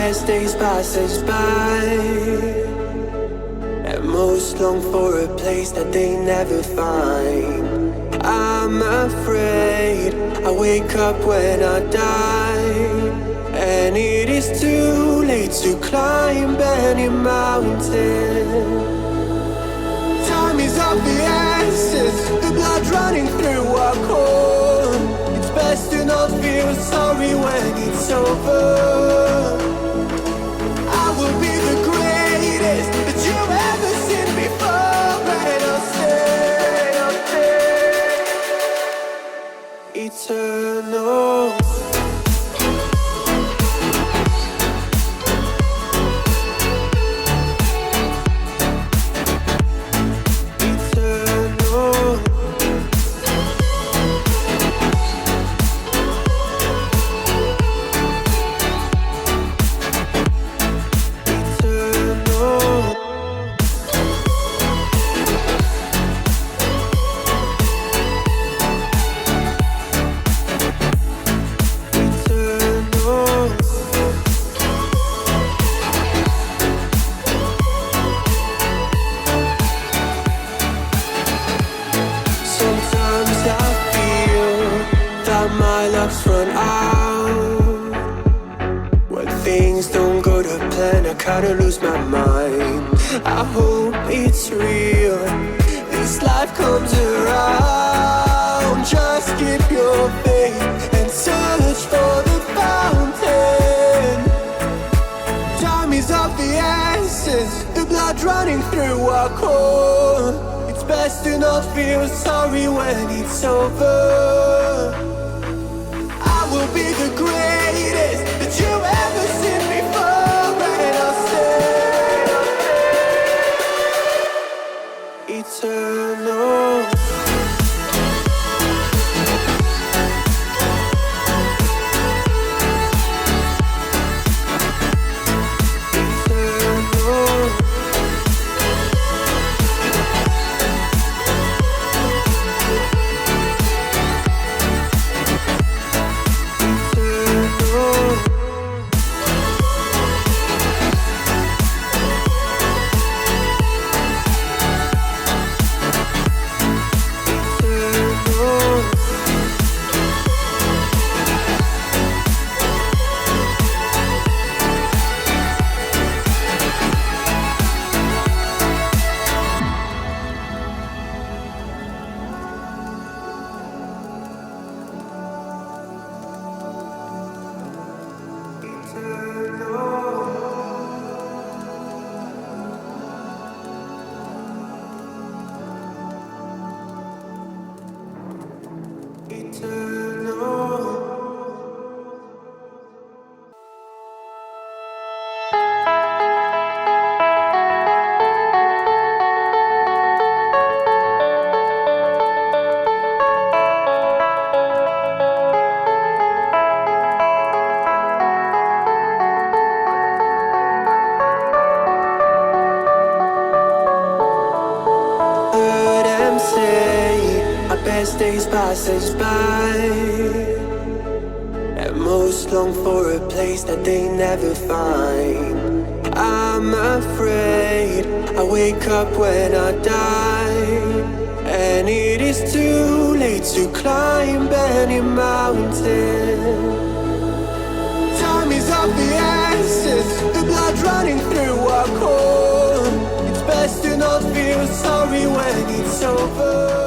best days pass us by, and most long for a place that they never find. I'm afraid I wake up when I die, and it is too late to climb any mountain. Time is of the essence, the blood running through our core. It's best to not feel sorry when it's over. I will be the greatest that you've ever seen before, and I'll stay eternal. My luck's run out. When things don't go to plan, I kinda lose my mind. I hope it's real, this life comes around. Just keep your faith and search for the fountain. Time is of the essence, the blood running through our core. It's best to not feel sorry when it's over. Will be the greatest that you've ever seen before, and I'll stay eternal. Best days pass us by, and most long for a place that they never find. I'm afraid I wake up when I die, and it is too late to climb any mountain. Time is of the essence, the blood running through our core. It's best to not feel sorry when it's over.